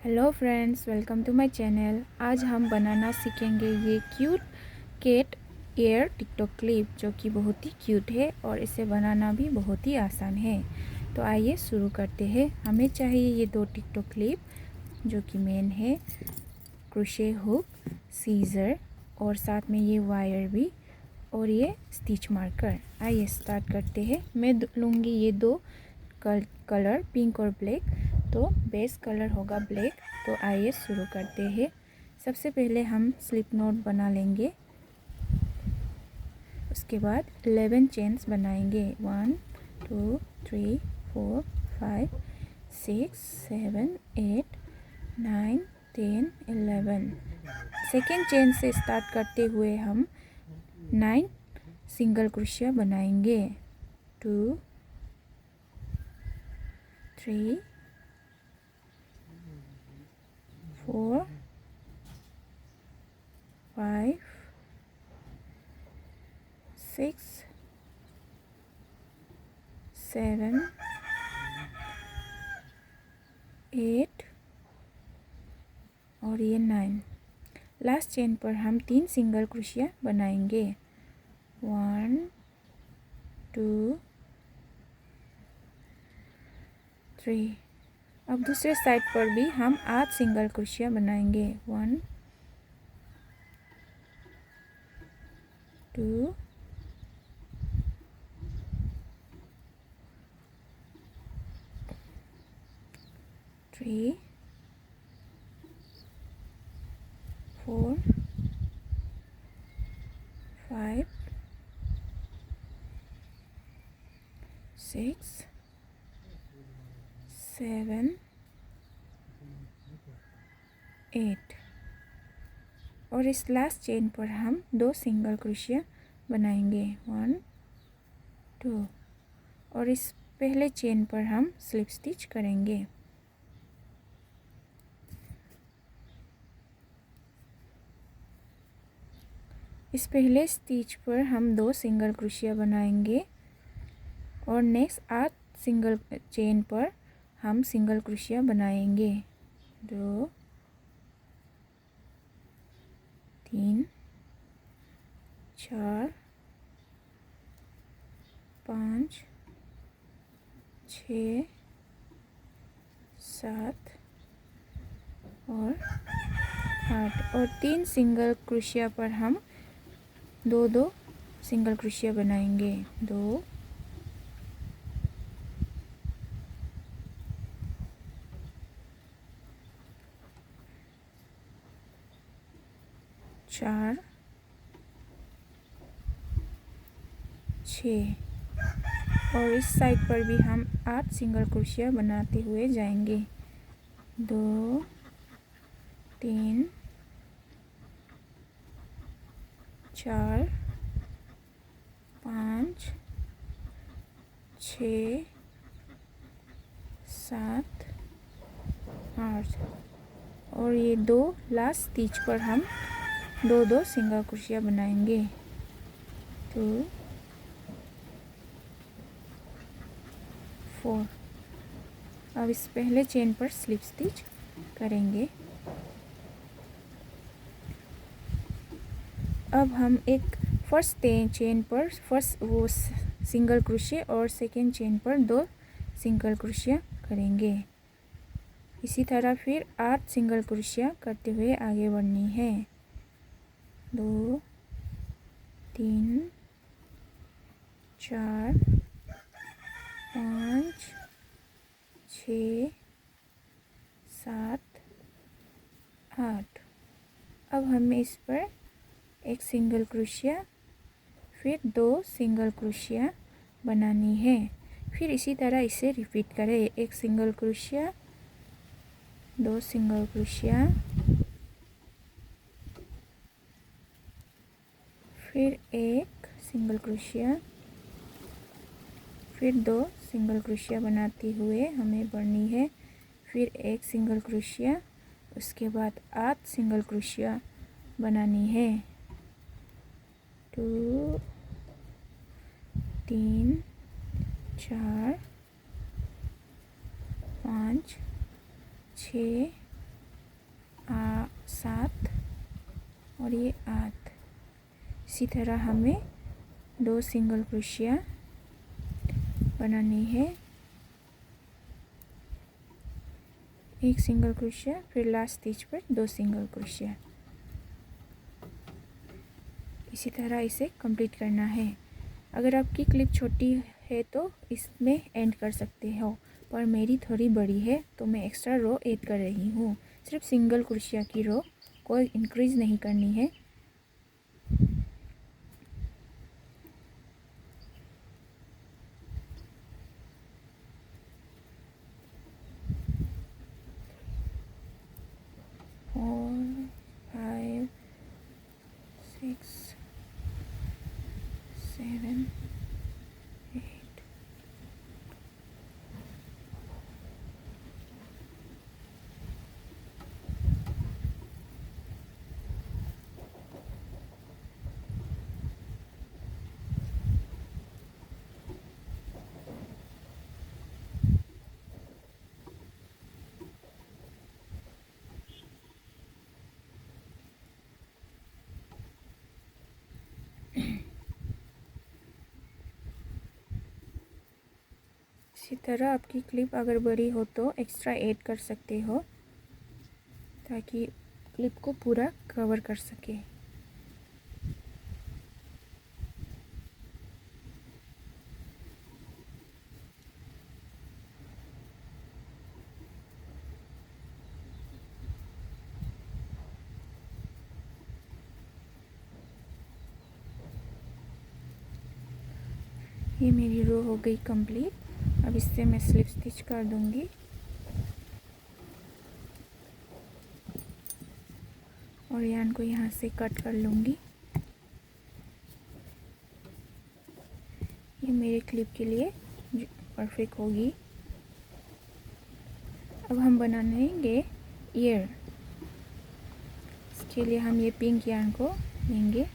Hello friends, welcome to my channel. आज हम बनाना सीखेंगे ये cute cat ear TikTok clip, जो कि बहुत ही क्यूट है और इसे बनाना भी बहुत ही आसान है। तो आइए शुरू करते हैं। हमें चाहिए ये दो टिकटॉक क्लिप, जो कि मेन है, क्रोशे हुक, सीजर और साथ में ये वायर भी और ये स्टिच मार्कर। आइए स्टार्ट करते हैं। मैं लूँगी ये दो कलर, पिंक और ब्लैक। तो बेस कलर होगा ब्लैक। तो आइए शुरू करते हैं। सबसे पहले हम स्लिप नॉट बना लेंगे। उसके बाद 11 चेन्स बनाएंगे। 1 2 3 4 5 6 7 8 9 10 11। सेकेंड चेन से स्टार्ट करते हुए हम 9 सिंगल क्रोशिया बनाएंगे। 2 3 4 5 6 7 8 और ये 9। लास्ट चेन पर हम 3 सिंगल क्रोशिया बनाएंगे। 1 2 3। अब दूसरे साइड पर भी हम 8 सिंगल क्रोशिया बनाएंगे। 1 2 3 4 5 6 7 8। और इस लास्ट चेन पर हम 2 सिंगल क्रोशिया बनाएंगे। 1 2। और इस पहले चेन पर हम स्लिप स्टिच करेंगे। इस पहले स्टिच पर हम 2 सिंगल क्रोशिया बनाएंगे और नेक्स्ट 8 सिंगल चेन पर हम सिंगल क्रोशिया बनाएंगे। 2 3 4 5 6 7 और 8। और 3 सिंगल क्रोशिया पर हम दो सिंगल क्रोशिया बनाएंगे। 2 4 6। और इस साइड पर भी हम 8 सिंगल क्रोशिया बनाते हुए जाएंगे। 2 3 4 5 6 7 8। और ये 2 लास्ट स्टिच पर हम दो सिंगल क्रोशिया बनाएंगे। 2 4। अब इस पहले चेन पर स्लिप स्टिच करेंगे। अब हम एक फर्स्ट चेन पर वो सिंगल क्रोशिया और सेकेंड चेन पर 2 सिंगल क्रोशिया करेंगे। इसी तरह फिर 8 सिंगल क्रोशिया करते हुए आगे बढ़नी है। 2 3 4 5 6 7 8। अब हमें इस पर एक सिंगल क्रोशिया फिर 2 सिंगल क्रोशिया बनानी है। फिर इसी तरह इसे रिपीट करें। एक सिंगल क्रोशिया, 2 सिंगल क्रोशिया, फिर एक सिंगल क्रोशिया, फिर 2 सिंगल क्रोशिया बनाते हुए हमें बढ़नी है। फिर एक सिंगल क्रोशिया, उसके बाद 8 सिंगल क्रोशिया बनानी है। 2 3 4 5 6 7 और ये 8। इसी तरह हमें 2 सिंगल क्रोशिया बनानी है। एक सिंगल क्रोशिया, फिर लास्ट स्टिच पर 2 सिंगल क्रोशिया। इसी तरह इसे कंप्लीट करना है। अगर आपकी क्लिप छोटी है तो इसमें एंड कर सकते हो, पर मेरी थोड़ी बड़ी है तो मैं एक्स्ट्रा रो ऐड कर रही हूँ। सिर्फ सिंगल क्रोशिया की रो, कोई इंक्रीज नहीं करनी है। फोर, 5, 6, 7, 8। इसी तरह आपकी क्लिप अगर बड़ी हो तो एक्स्ट्रा ऐड कर सकते हो, ताकि क्लिप को पूरा कवर कर सके। ये मेरी रो हो गई कंप्लीट। अब इससे मैं स्लिप स्टिच कर दूंगी। और यार्न को यहाँ से कट कर लूँगी। ये मेरे क्लिप के लिए परफेक्ट होगी। अब हम बनाएंगे ईयर। इसके लिए हम ये पिंक यार्न को लेंगे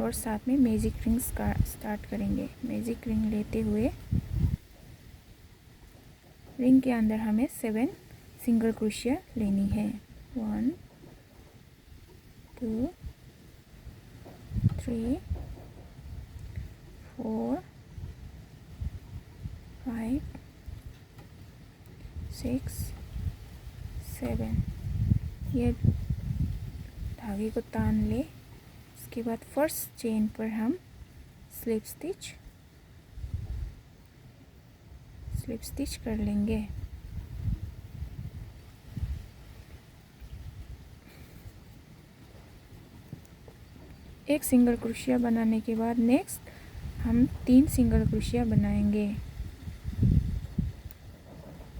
और साथ में मैजिक रिंग्स का स्टार्ट करेंगे। मैजिक रिंग लेते हुए रिंग के अंदर हमें 7 सिंगल क्रोशिया लेनी है। 1, 2, 3, 4, 5, 6, 7। ये धागे को तान ले। इसके बाद फर्स्ट चेन पर हम स्लिप स्टिच कर लेंगे। एक सिंगल क्रोशिया बनाने के बाद नेक्स्ट हम 3 सिंगल क्रोशिया बनाएंगे।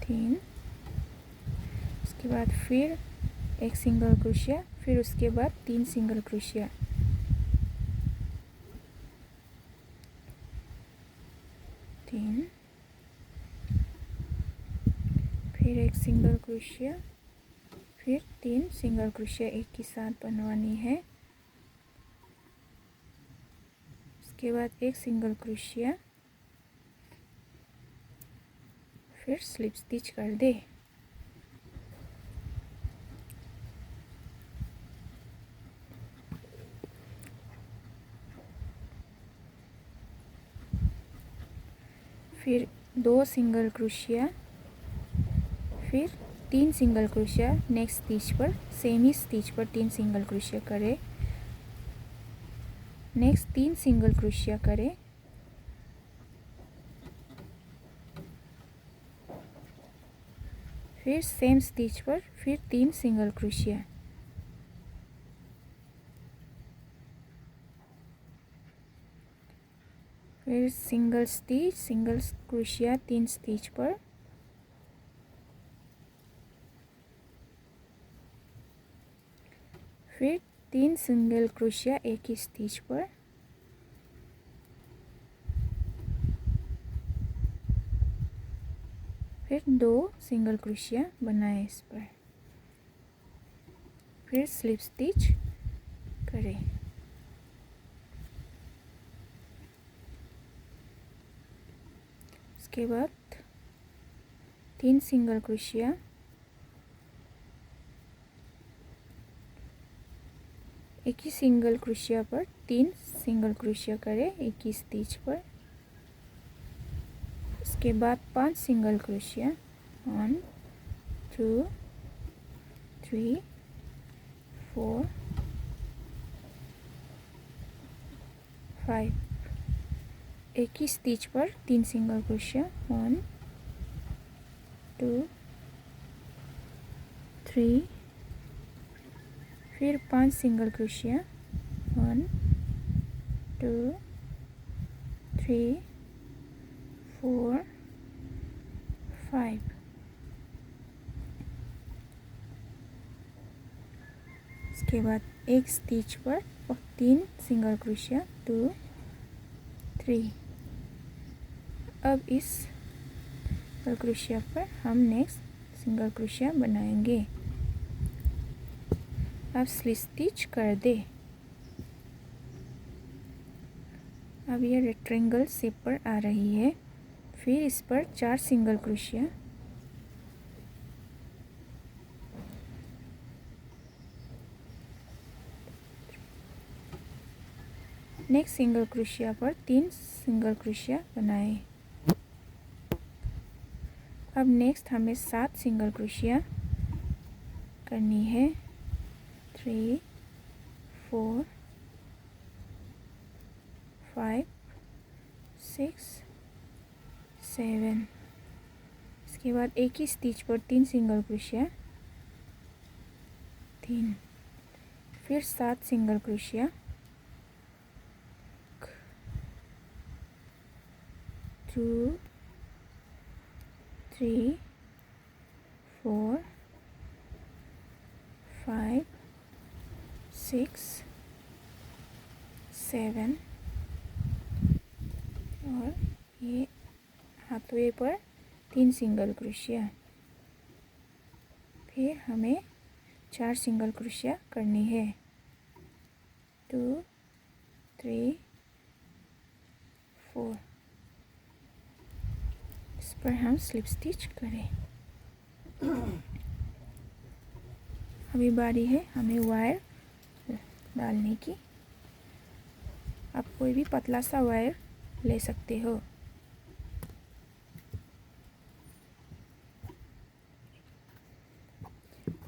3। उसके बाद फिर एक सिंगल क्रोशिया, फिर उसके बाद 3 सिंगल क्रोशिया। 3, फिर एक सिंगल क्रोशिया, फिर 3 सिंगल क्रोशिया एक ही साथ बनवानी है। उसके बाद एक सिंगल क्रोशिया, फिर स्लिप स्टिच कर दे। फिर 2 सिंगल क्रोशिया, फिर 3 सिंगल क्रोशिया नेक्स्ट स्टिच पर, सेम ही स्टिच पर 3 सिंगल क्रोशिया करें। नेक्स्ट 3 सिंगल क्रोशिया करें। फिर सेम स्टिच पर फिर 3 सिंगल क्रोशिया। फिर single stitch, single crochet 3 stitch पर। फिर 3 सिंगल क्रोशिया एक ही स्टिच पर। फिर 2 सिंगल क्रोशिया बनाए इस पर। फिर स्लिप स्टिच करें। उसके बाद 3 सिंगल क्रोशिया, एक ही सिंगल क्रोशिया पर 3 सिंगल क्रोशिया करें एक ही स्टिच पर। उसके बाद 5 सिंगल क्रोशिया 1 2 3 4 5। एक ही स्टिच पर 3 सिंगल क्रोशिया 1 2 3, फिर 5 सिंगल क्रोशिया 1 2 3 4 5। इसके बाद एक स्टिच पर 3 सिंगल क्रोशिया 2 3। अब इस सिंगल क्रोशिया पर हम नेक्स्ट सिंगल क्रोशिया बनाएंगे। अब स्लिप स्टिच कर दे। अब ये रेक्टेंगल शेप पर आ रही है। फिर इस पर 4 single crochet next single crochet पर 3 सिंगल क्रोशिया बनाए। अब नेक्स्ट हमें 7 सिंगल क्रोशिया करनी है 3 4 5 6 7। इसके बाद एक ही स्टिच पर 3 सिंगल क्रोशिया 3, फिर 7 सिंगल क्रोशिया 2 3 4 5 6 7 और ये हाथों पर 3 सिंगल क्रोशिया। फिर हमें 4 सिंगल क्रोशिया करनी है 2 3 4। इस पर हम स्लिप स्टिच करें। अभी बारी है हमें वायर डालने की। आप कोई भी पतला सा वायर ले सकते हो।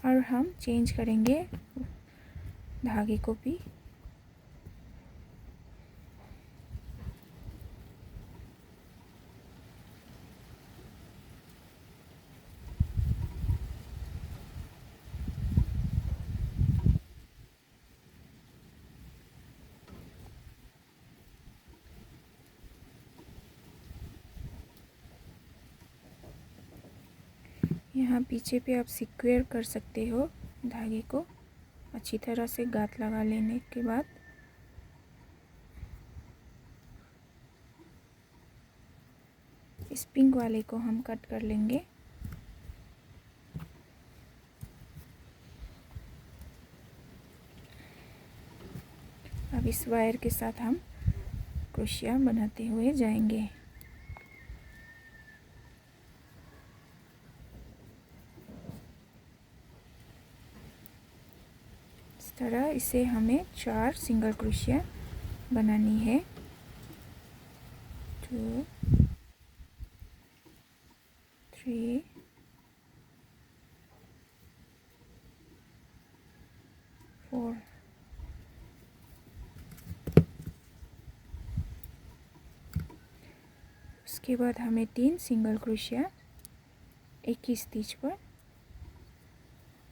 और हम चेंज करेंगे धागे को भी। यहाँ पीछे पे आप सिक्वेयर कर सकते हो धागे को अच्छी तरह से गांठ लगा लेने के बाद। इस पिंक वाले को हम कट कर लेंगे। अब इस वायर के साथ हम क्रोशिया बनाते हुए जाएंगे। इस तरह इसे हमें 4 सिंगल क्रोशिया बनानी है 2 3 4। उसके बाद हमें 3 सिंगल क्रोशिया एक ही स्टिच पर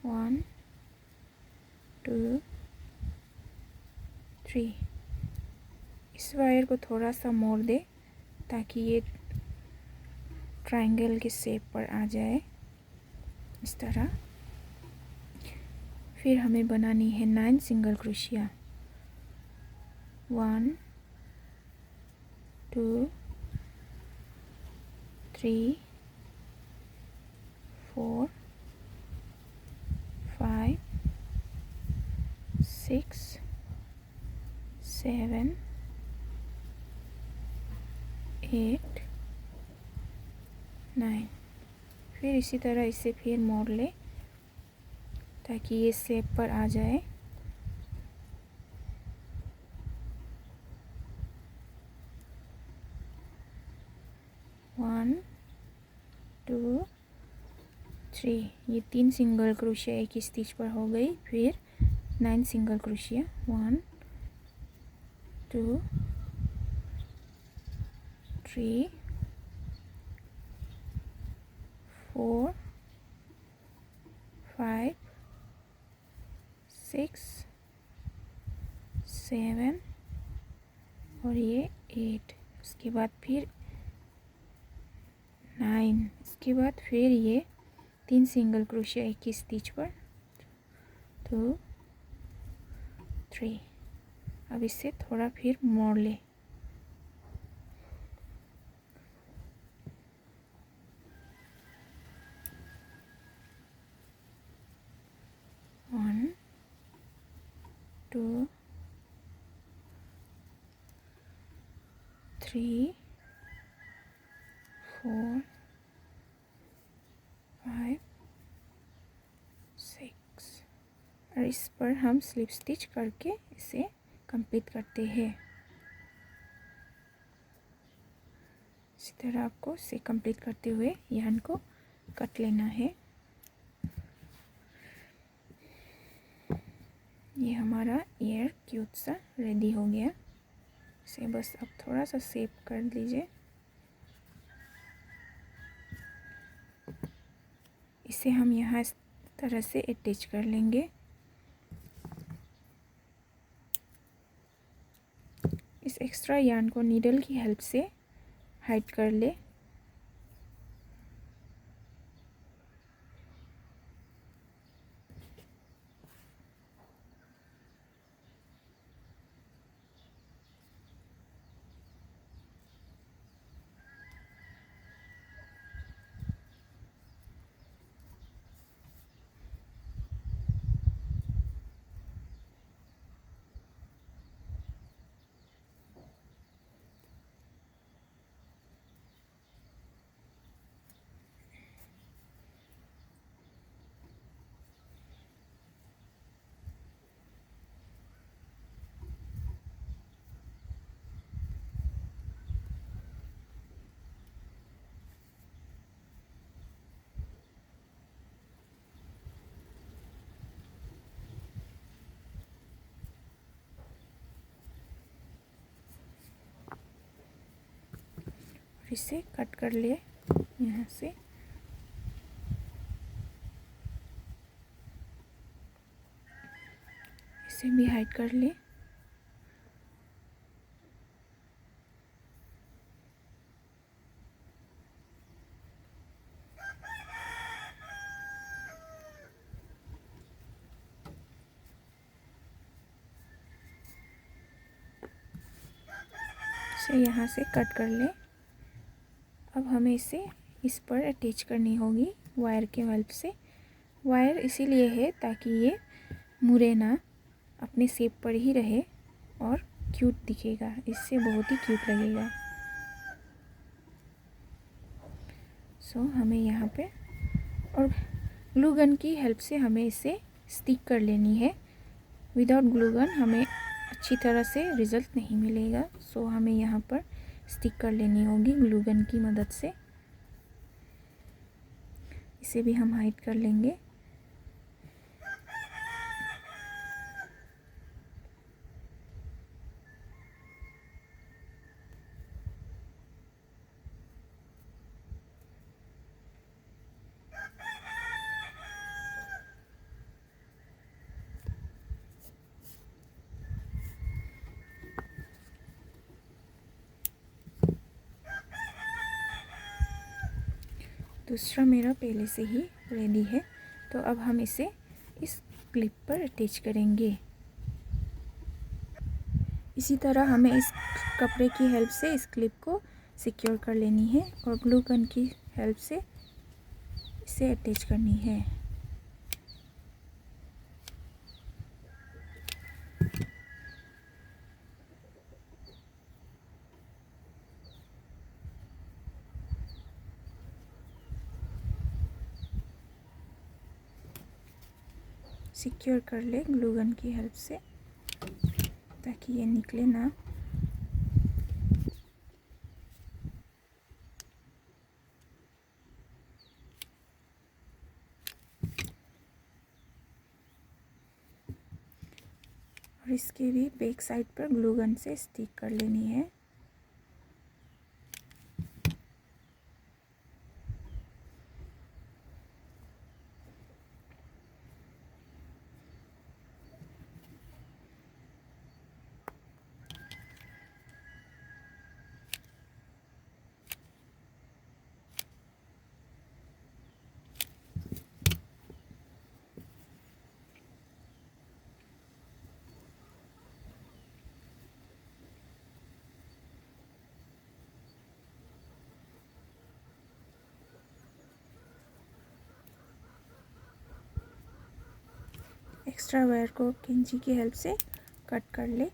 1 2 3। इस वायर को थोड़ा सा मोड़ दे ताकि ये ट्रायंगल के शेप पर आ जाए इस तरह। फिर हमें बनानी है 9 सिंगल क्रोशिया 1 2 3 4 5 6 7 8 9। फिर इसी तरह इसे फिर मोड़ ले ताकि ये शेप पर आ जाए। 3 सिंगल क्रोशिया एक ही स्टिच पर हो गई। फिर 9 सिंगल क्रोशिया, 1 2 3 4 5 6 7 और ये 8। उसके बाद फिर 9। इसके बाद फिर ये 3 सिंगल क्रोशिया एक ही स्टिच पर, 2 3। अब इससे थोड़ा फिर मोड़ ले। वन 2 3 4 5 6। और इस पर हम स्लिप स्टिच करके इसे कंप्लीट करते हैं। इसी तरह आपको इसे कंप्लीट करते हुए यार्न को कट लेना है। ये हमारा ईयर क्यूट सा रेडी हो गया। इसे बस अब थोड़ा सा शेप कर लीजिए। इसे हम यहाँ इस तरह से अटैच कर लेंगे। इस एक्स्ट्रा यार्न को नीडल की हेल्प से हाइड कर ले। इसे कट कर ले यहाँ से। इसे भी हाइड कर ले। इसे यहाँ से कट कर ले। अब हमें इसे इस पर अटैच करनी होगी वायर के हेल्प से। वायर इसीलिए है ताकि ये मुड़े ना, अपने शेप पर ही रहे और क्यूट दिखेगा। इससे बहुत ही क्यूट लगेगा। सो हमें यहाँ पे और ग्लू गन की हेल्प से हमें इसे स्टिक कर लेनी है। विदाउट ग्लू गन हमें अच्छी तरह से रिज़ल्ट नहीं मिलेगा। सो हमें यहाँ पर स्टिक कर लेनी होगी ग्लू गन की मदद से। इसे भी हम हाइड कर लेंगे। दूसरा मेरा पहले से ही रेडी है। तो अब हम इसे इस क्लिप पर अटैच करेंगे। इसी तरह हमें इस कपड़े की हेल्प से इस क्लिप को सिक्योर कर लेनी है और ग्लू गन की हेल्प से इसे अटैच करनी है। सिक्योर कर ले ग्लू गन की हेल्प से ताकि ये निकले ना। और इसके भी बैक साइड पर ग्लू गन से स्टिक कर लेनी है। एक्स्ट्रा वायर को कैंची की हेल्प से कट कर ले।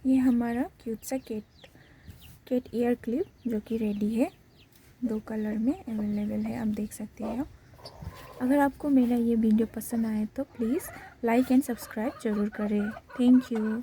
ये हमारा क्यूट सा केट ईयर क्लिप जो कि रेडी है, 2 कलर में अवेलेबल है, आप देख सकते हैं। अगर आपको मेरा ये वीडियो पसंद आए तो प्लीज़ लाइक एंड सब्सक्राइब ज़रूर करें। Thank you.